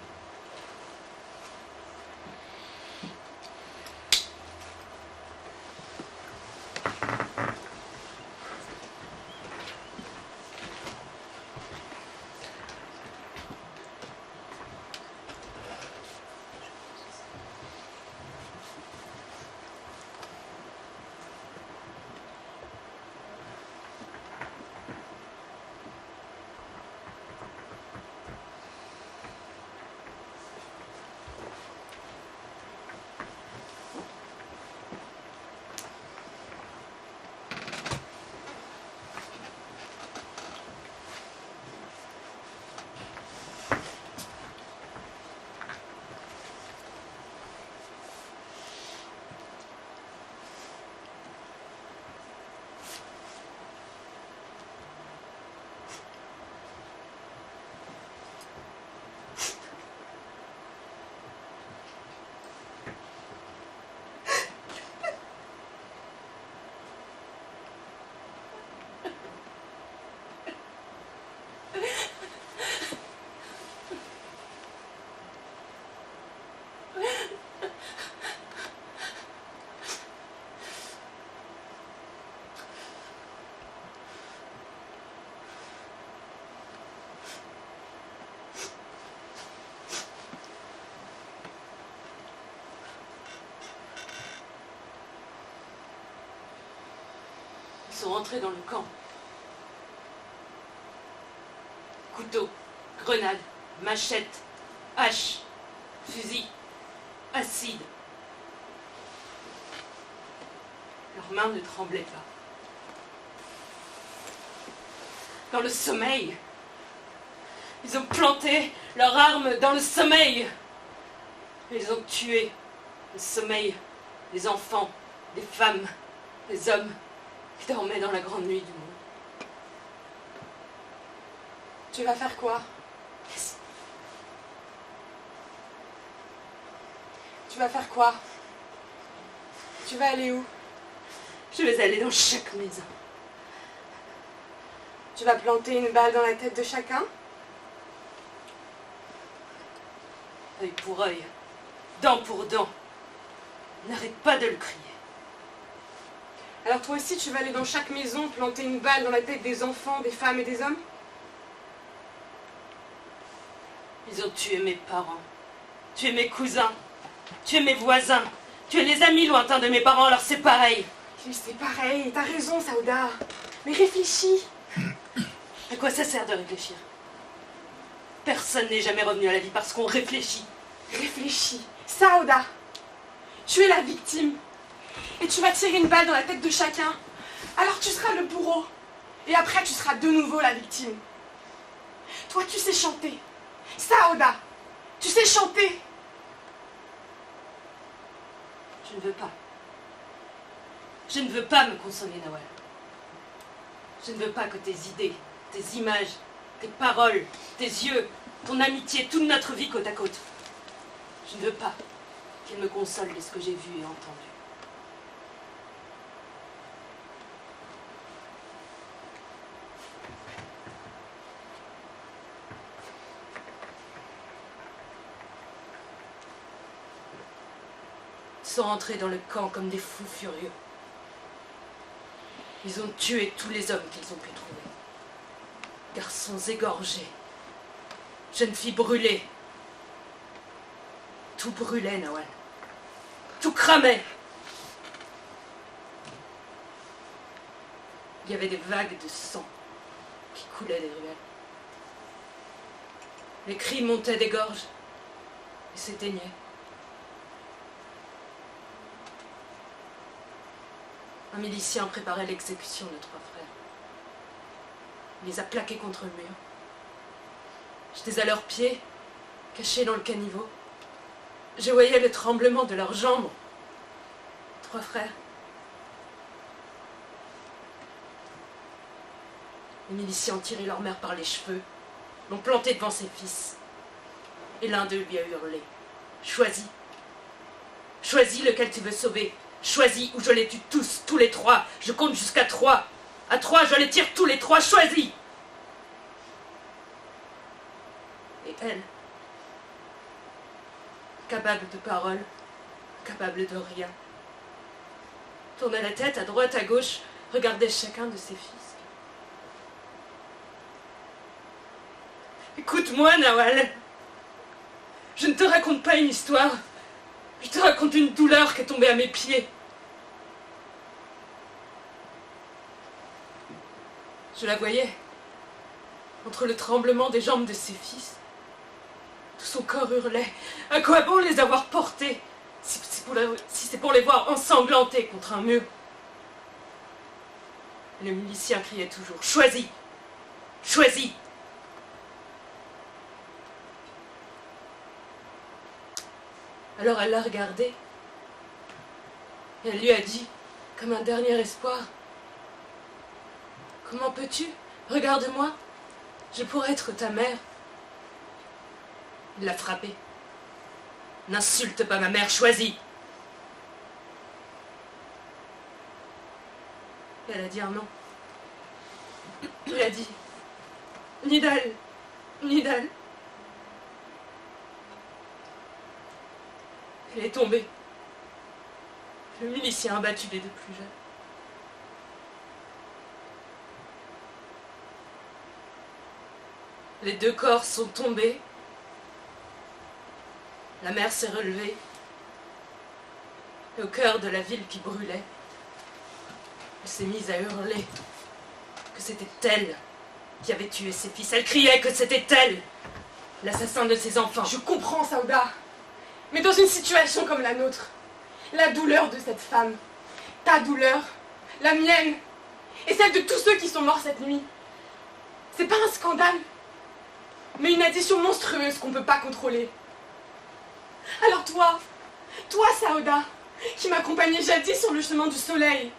Ils sont rentrés dans le camp. Couteau, grenade, machette, hache, fusil, acide. Leurs mains ne tremblaient pas. Dans le sommeil, ils ont planté leurs armes dans le sommeil. Ils ont tué le sommeil des enfants, des femmes, des hommes qui dormaient dans la grande nuit du monde. Tu vas faire quoi? Tu vas faire quoi? Tu vas aller où? Je vais aller dans chaque maison. Tu vas planter une balle dans la tête de chacun? Œil pour œil, dent pour dent. N'arrête pas de le crier. Alors toi aussi tu vas aller dans chaque maison planter une balle dans la tête des enfants, des femmes et des hommes? Ils ont tué mes parents, tué mes cousins, tué mes voisins, tué les amis lointains de mes parents, alors c'est pareil. Oui, c'est pareil, t'as raison, Saouda. Mais réfléchis. À quoi ça sert de réfléchir? Personne n'est jamais revenu à la vie parce qu'on réfléchit. Réfléchis. Saouda, tu es la victime. Et tu vas tirer une balle dans la tête de chacun. Alors tu seras le bourreau. Et après tu seras de nouveau la victime. Toi tu sais chanter. Saouda, tu sais chanter. Je ne veux pas. Je ne veux pas me consoler, Nawal. Je ne veux pas que tes idées, tes images, tes paroles, tes yeux, ton amitié, toute notre vie côte à côte. Je ne veux pas qu'elle me console de ce que j'ai vu et entendu. Ils sont rentrés dans le camp comme des fous furieux. Ils ont tué tous les hommes qu'ils ont pu trouver. Garçons égorgés, Jeune fille brûlée. Tout brûlait, Nawal. Tout cramait. Il y avait des vagues de sang qui coulaient des ruelles. Les cris montaient des gorges et s'éteignaient. Un milicien préparait l'exécution de 3 frères. Il les a plaqués contre le mur. J'étais à leurs pieds, cachés dans le caniveau. Je voyais le tremblement de leurs jambes. 3 frères. Les miliciens ont tiré leur mère par les cheveux, l'ont plantée devant ses fils. Et l'un d'eux lui a hurlé. Choisis. Choisis lequel tu veux sauver. Choisis ou je les tue tous, tous les 3. Je compte jusqu'à 3. À 3, je les tire tous les 3. Choisis. Et elle, capable de parole, capable de rien, tournait la tête à droite, à gauche, regardait chacun de ses fils. Écoute-moi, Nawal. Je ne te raconte pas une histoire. Je te raconte une douleur qui est tombée à mes pieds. Je la voyais, entre le tremblement des jambes de ses fils. Tout son corps hurlait. À quoi bon les avoir portés si c'est pour les voir ensanglantés contre un mur? Et le milicien criait toujours. Choisis. Choisis. Alors elle l'a regardé. Et elle lui a dit, comme un dernier espoir, « Comment peux-tu? Regarde-moi. Je pourrais être ta mère. » Il l'a frappée. « N'insulte pas ma mère, choisis. » Et elle a dit un non. Il a dit, « Nidal, Nidal. » Elle est tombée. Le milicien a battu les 2 plus jeunes. Les 2 corps sont tombés. La mère s'est relevée. Et au cœur de la ville qui brûlait, elle s'est mise à hurler que c'était elle qui avait tué ses fils. Elle criait que c'était elle, l'assassin de ses enfants. Je comprends, Saouda. Mais dans une situation comme la nôtre, la douleur de cette femme, ta douleur, la mienne, et celle de tous ceux qui sont morts cette nuit, c'est pas un scandale, mais une addition monstrueuse qu'on peut pas contrôler. Alors toi, Saouda, qui m'accompagnait jadis sur le chemin du soleil,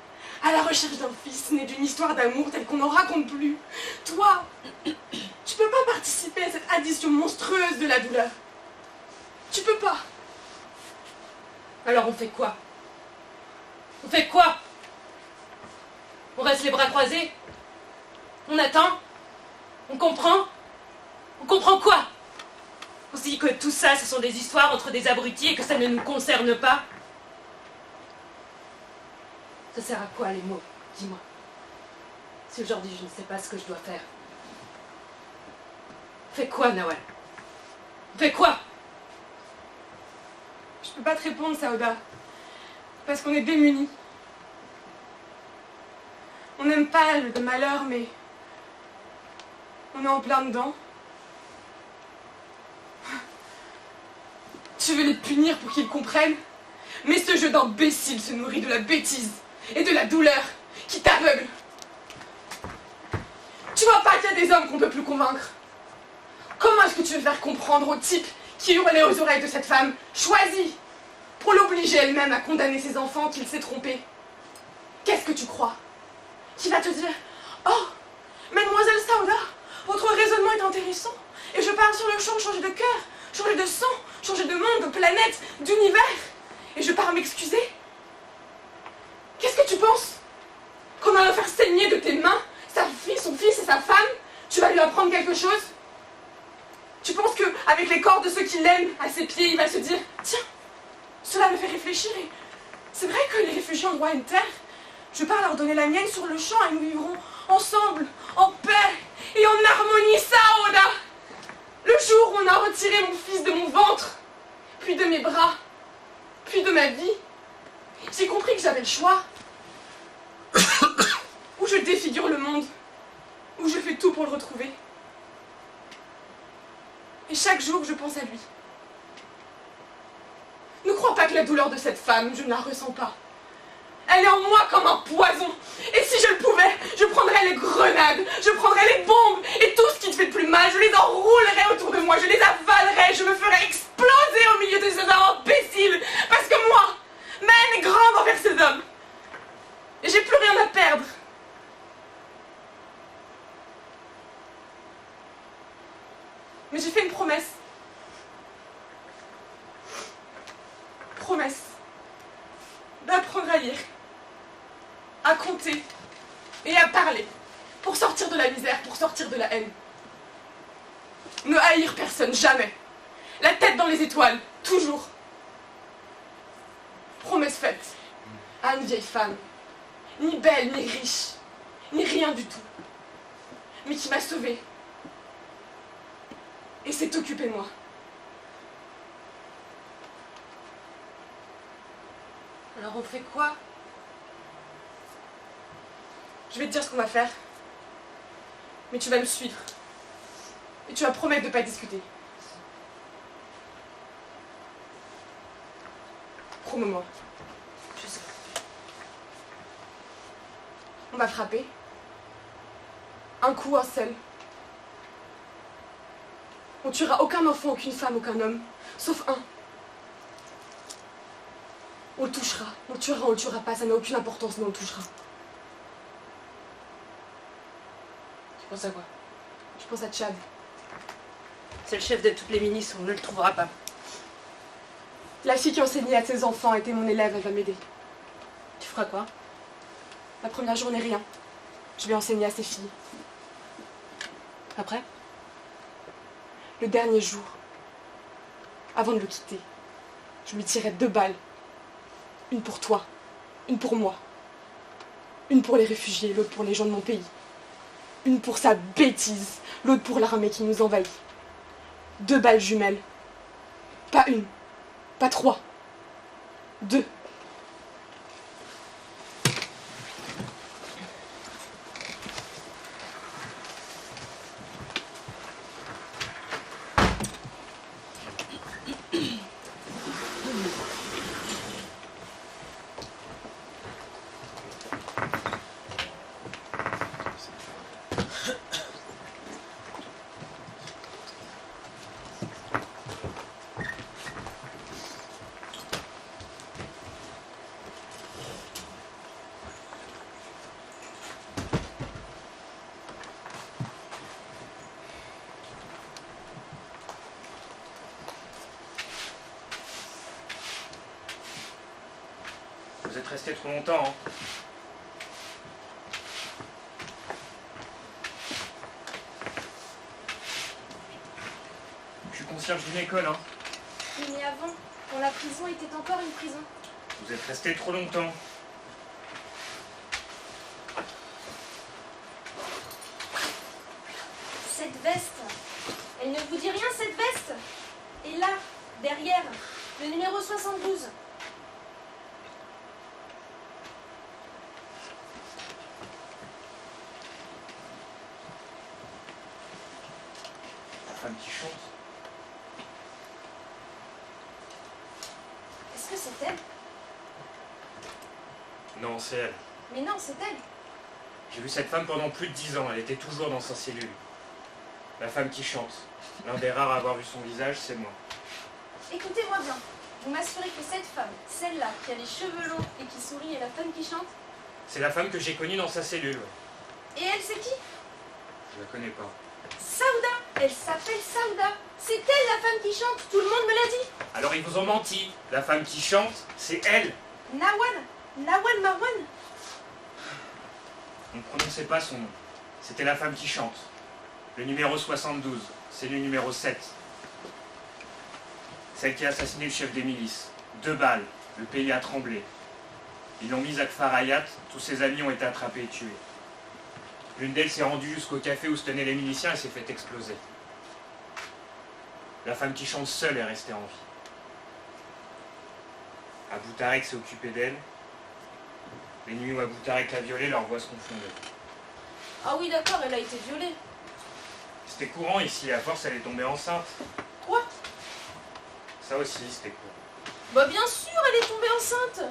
à la recherche d'un fils né d'une histoire d'amour telle qu'on n'en raconte plus, toi, tu peux pas participer à cette addition monstrueuse de la douleur. Tu peux pas. Alors on fait quoi? On fait quoi? On reste les bras croisés? On attend? On comprend? On comprend quoi? On se dit que tout ça, ce sont des histoires entre des abrutis et que ça ne nous concerne pas? Ça sert à quoi les mots? Dis-moi. Si aujourd'hui je ne sais pas ce que je dois faire. Fais quoi, Nawal? Fais quoi? Je peux pas te répondre, Saouda. Parce qu'on est démunis. On n'aime pas le malheur, mais on est en plein dedans. Tu veux les punir pour qu'ils comprennent? Mais ce jeu d'imbécile se nourrit de la bêtise et de la douleur qui t'aveugle. Tu vois pas qu'il y a des hommes qu'on peut plus convaincre? Comment est-ce que tu veux faire comprendre au type qui hurlait aux oreilles de cette femme, choisie, pour l'obliger elle-même à condamner ses enfants qu'il s'est trompé? Qu'est-ce que tu crois? Qui va te dire, oh, mademoiselle Saouda, votre raisonnement est intéressant, et je pars sur le champ changer de cœur, changer de sang, changer de monde, de planète, d'univers, et je pars m'excuser? Qu'est-ce que tu penses? Qu'en allant faire saigner de tes mains sa fille, son fils et sa femme, tu vas lui apprendre quelque chose? Tu penses qu'avec les corps de ceux qui l'aiment à ses pieds, il va se dire, tiens, cela me fait réfléchir, et c'est vrai que les réfugiés ont droit à une terre. Je pars leur donner la mienne sur le champ et nous vivrons ensemble, en paix et en harmonie, Saouda. Le jour où on a retiré mon fils de mon ventre, puis de mes bras, puis de ma vie, j'ai compris que j'avais le choix. Ou je défigure le monde, ou je fais tout pour le retrouver. Et chaque jour, je pense à lui. Ne crois pas que la douleur de cette femme, je ne la ressens pas. Elle est en moi comme un poison. Et si je le pouvais, je prendrais les grenades, je prendrais les bombes et tout ce qui te fait le plus mal, je les enroulerais autour de moi, je les avalerais, je me ferais exploser au milieu de ces hommes imbéciles. Parce que moi, ma haine est grande envers ces hommes. Et j'ai plus rien à perdre. Mais j'ai fait une promesse. Promesse d'apprendre à lire, à compter et à parler pour sortir de la misère, pour sortir de la haine. Ne haïr personne, jamais. La tête dans les étoiles, toujours. Promesse faite à une vieille femme, ni belle, ni riche, ni rien du tout, mais qui m'a sauvée et s'est occupée de moi. Alors on fait quoi? Je vais te dire ce qu'on va faire. Mais tu vas me suivre. Et tu vas promettre de ne pas discuter. Promets-moi. Je sais. On va frapper. Un coup, un seul. On tuera aucun enfant, aucune femme, aucun homme. Sauf un. On le touchera. On le tuera, on le tuera pas. Ça n'a aucune importance, mais on le touchera. Tu penses à quoi? Je pense à Chad. C'est le chef de toutes les milices, on ne le trouvera pas. La fille qui enseignait à ses enfants était mon élève, elle va m'aider. Tu feras quoi? La première journée, rien. Je vais enseigner à ses filles. Après? Le dernier jour, avant de le quitter, je lui tirais 2 balles. Une pour toi, une pour moi. Une pour les réfugiés, l'autre pour les gens de mon pays. Une pour sa bêtise, l'autre pour l'armée qui nous envahit. 2 balles jumelles. Pas une, pas 3. 2. Vous êtes resté trop longtemps, hein. Je suis concierge d'une école, hein. Mais avant, quand la prison était encore une prison. Vous êtes resté trop longtemps. Cette veste, elle ne vous dit rien, cette veste? Et là, derrière, le numéro 72. La femme qui chante. Est-ce que c'est elle? Non, c'est elle. Mais non, c'est elle. J'ai vu cette femme pendant plus de 10 ans. Elle était toujours dans sa cellule. La femme qui chante. L'un des rares à avoir vu son visage, c'est moi. Écoutez-moi bien. Vous m'assurez que cette femme, celle-là, qui a les cheveux longs et qui sourit, est la femme qui chante? C'est la femme que j'ai connue dans sa cellule. Ouais. Et elle, c'est qui? Je la connais pas. Saouda. Elle s'appelle Saouda. C'est elle, la femme qui chante. Tout le monde me l'a dit. Alors ils vous ont menti. La femme qui chante, c'est elle. Nawal. Nawal Marwan. On ne prononçait pas son nom. C'était la femme qui chante. Le numéro 72. C'est le numéro 7. Celle qui a assassiné le chef des milices. 2 balles. Le pays a tremblé. Ils l'ont mise à Kfar Hayat. Tous ses amis ont été attrapés et tués. L'une d'elles s'est rendue jusqu'au café où se tenaient les miliciens et s'est fait exploser. La femme qui chante seule est restée en vie. Abou Tarek s'est occupé d'elle. Les nuits où Abou Tarek l'a violée, leurs voix se confondaient. Ah oui, d'accord, elle a été violée. C'était courant ici, à force elle est tombée enceinte. Quoi? Ça aussi, c'était courant. Bah bien sûr, elle est tombée enceinte.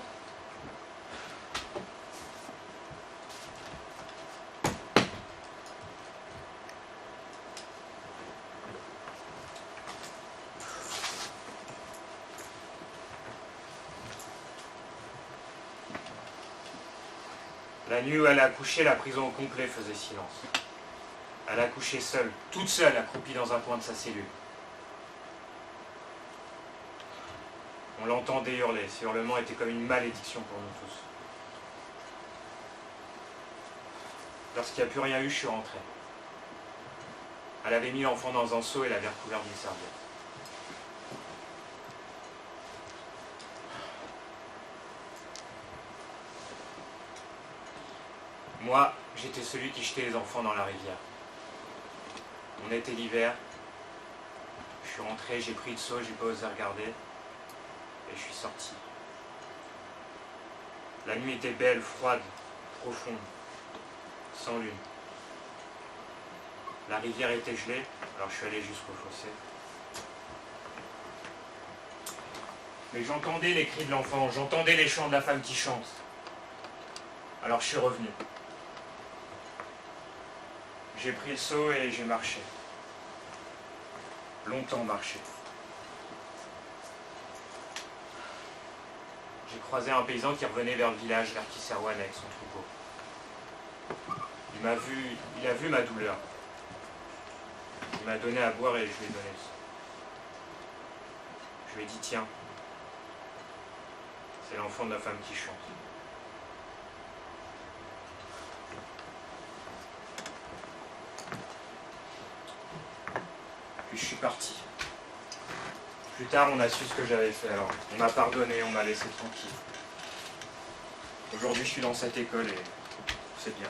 La nuit où elle a accouché, la prison au complet faisait silence. Elle a accouché seule, toute seule, accroupie dans un coin de sa cellule. On l'entendait hurler. Ces hurlements étaient comme une malédiction pour nous tous. Lorsqu'il n'y a plus rien eu, je suis rentré. Elle avait mis l'enfant dans un seau et l'avait recouvert d'une serviette. Moi, j'étais celui qui jetait les enfants dans la rivière. On était l'hiver. Je suis rentré, j'ai pris le seau, j'ai pas osé regarder. Et je suis sorti. La nuit était belle, froide, profonde, sans lune. La rivière était gelée, alors je suis allé jusqu'au fossé. Mais j'entendais les cris de l'enfant, j'entendais les chants de la femme qui chante. Alors je suis revenu. J'ai pris le seau et j'ai marché. Longtemps marché. J'ai croisé un paysan qui revenait vers le village, vers Kisserwan avec son troupeau. Il a vu ma douleur. Il m'a donné à boire et je lui ai donné le sang. Je lui ai dit, tiens, c'est l'enfant de la femme qui chante. Puis je suis parti. Plus tard, on a su ce que j'avais fait, alors on m'a pardonné, on m'a laissé tranquille. Aujourd'hui, je suis dans cette école et c'est bien.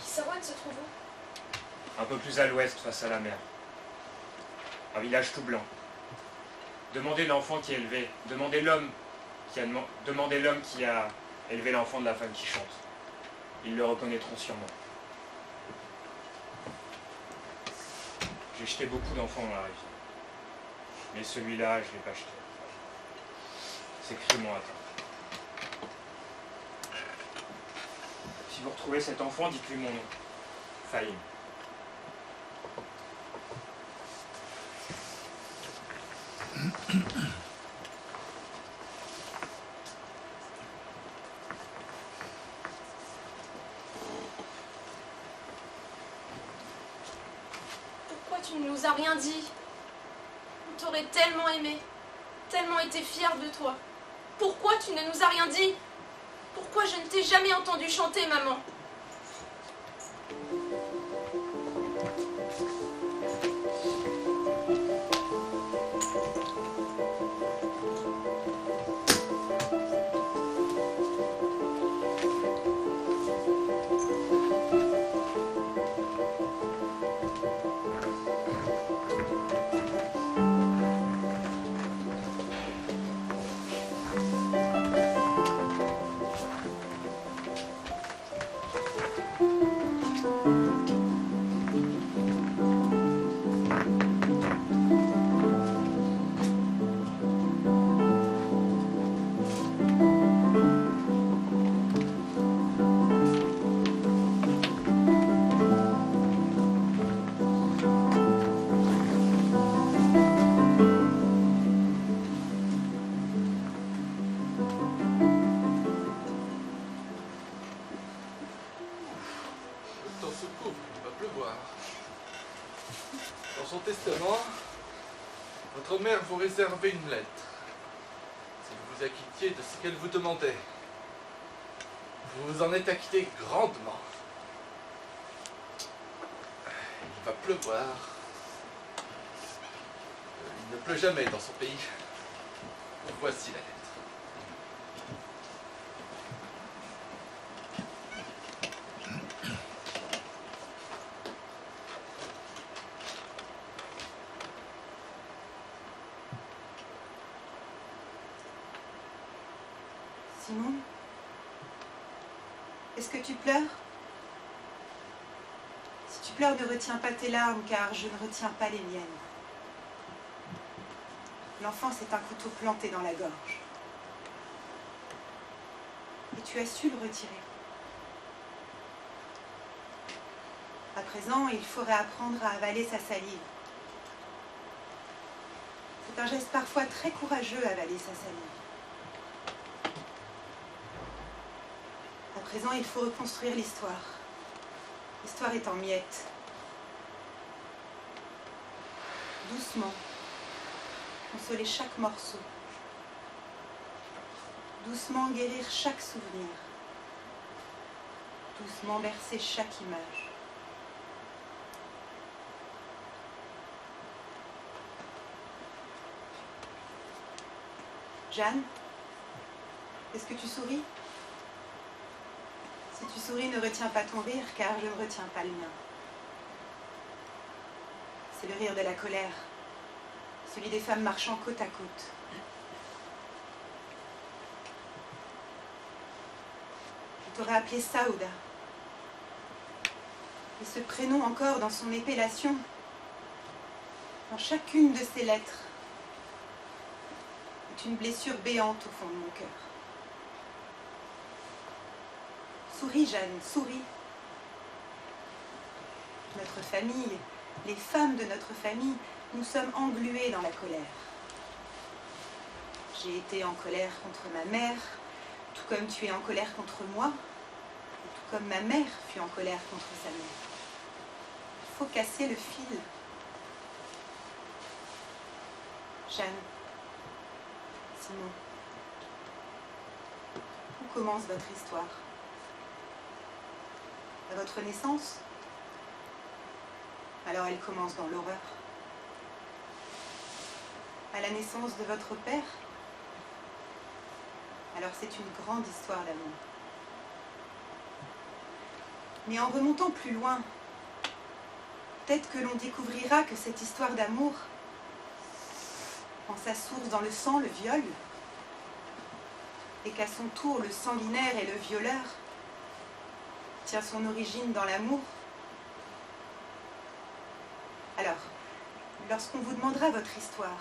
Kisserwan se trouve où? Un peu plus à l'ouest, face à la mer. Un village tout blanc. Demandez l'enfant qui est élevé. Demandez l'homme qui a élevé l'enfant de la femme qui chante. Ils le reconnaîtront sûrement. J'ai jeté beaucoup d'enfants dans la rivière. Mais celui-là, je ne l'ai pas jeté. C'est crime atteint. Si vous retrouvez cet enfant, dites-lui mon nom. Fahim. Pourquoi tu ne nous as rien dit? On t'aurait tellement aimé, tellement été fière de toi. Pourquoi tu ne nous as rien dit? Pourquoi je ne t'ai jamais entendu chanter, maman? Dans son testament, votre mère vous réservait une lettre. Si vous vous acquittiez de ce qu'elle vous demandait, vous vous en êtes acquitté grandement. Il va pleuvoir. Il ne pleut jamais dans son pays. Voici la lettre. Simon, est-ce que tu pleures? Si tu pleures, ne retiens pas tes larmes, car je ne retiens pas les miennes. L'enfant, c'est un couteau planté dans la gorge. Et tu as su le retirer. À présent, il faut réapprendre à avaler sa salive. C'est un geste parfois très courageux, avaler sa salive. À présent, il faut reconstruire l'histoire. L'histoire est en miettes. Doucement, consoler chaque morceau. Doucement guérir chaque souvenir. Doucement bercer chaque image. Jeanne, est-ce que tu souris? Si tu souris, ne retiens pas ton rire, car je ne retiens pas le mien. C'est le rire de la colère, celui des femmes marchant côte à côte. Je t'aurais appelé Saouda. Et ce prénom encore dans son épellation, dans chacune de ses lettres, est une blessure béante au fond de mon cœur. Souris, Jeanne, souris. Notre famille, les femmes de notre famille, nous sommes engluées dans la colère. J'ai été en colère contre ma mère, tout comme tu es en colère contre moi, et tout comme ma mère fut en colère contre sa mère. Il faut casser le fil. Jeanne, Simon, où commence votre histoire? À votre naissance? Alors elle commence dans l'horreur. À la naissance de votre père? Alors c'est une grande histoire d'amour. Mais en remontant plus loin, peut-être que l'on découvrira que cette histoire d'amour, en sa source dans le sang, le viol, et qu'à son tour le sanguinaire et le violeur tient son origine dans l'amour. Alors, lorsqu'on vous demandera votre histoire,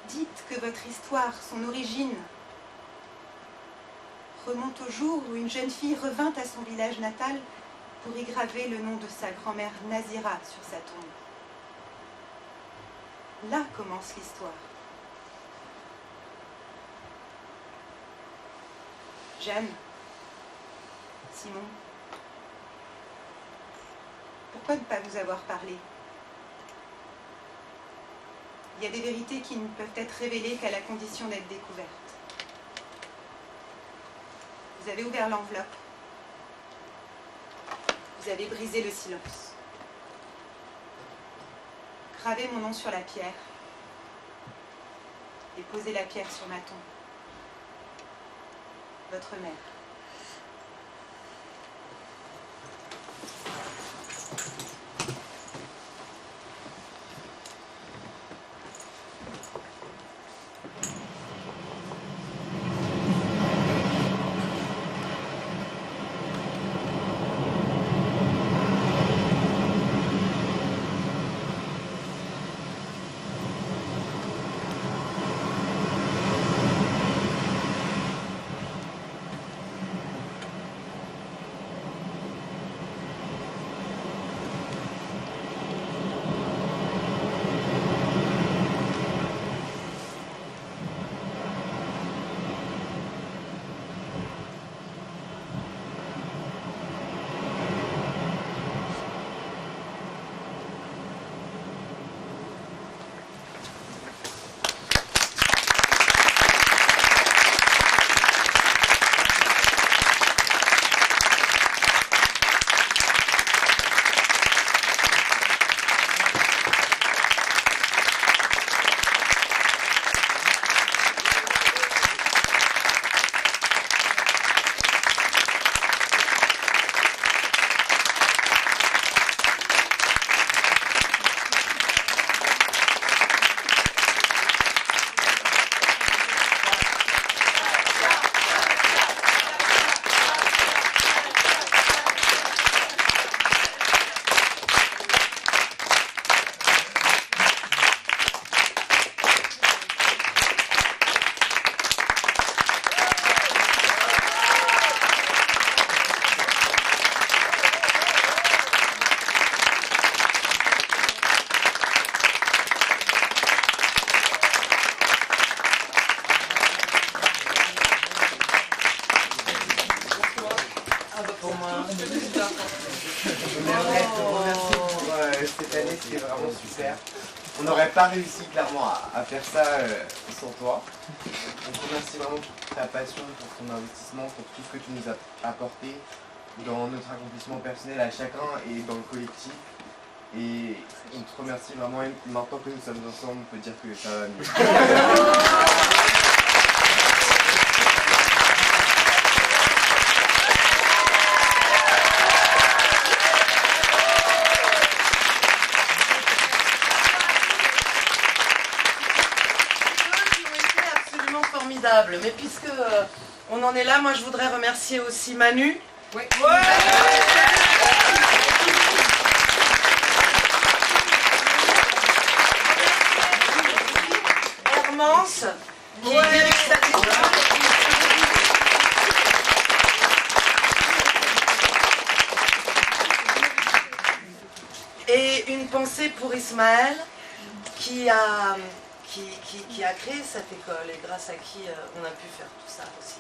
dites que votre histoire, son origine, remonte au jour où une jeune fille revint à son village natal pour y graver le nom de sa grand-mère Nazira sur sa tombe. Là commence l'histoire. Jeanne, Simon, pourquoi ne pas vous avoir parlé? Il y a des vérités qui ne peuvent être révélées qu'à la condition d'être découvertes. Vous avez ouvert l'enveloppe. Vous avez brisé le silence. Gravé mon nom sur la pierre et posé la pierre sur ma tombe. Votre mère. c'était vraiment super. On n'aurait pas réussi clairement à faire ça sans toi. On te remercie vraiment pour ta passion, pour ton investissement, pour tout ce que tu nous as apporté dans notre accomplissement personnel à chacun et dans le collectif. Et on te remercie vraiment, et maintenant que nous sommes ensemble, on peut dire que ça va mieux. Mais puisque on en est là, moi je voudrais remercier aussi Manu. Oui. Hermance, qui est directrice. Et une pensée pour Ismaël, qui a créé cette école et grâce à qui on a pu faire tout ça aussi.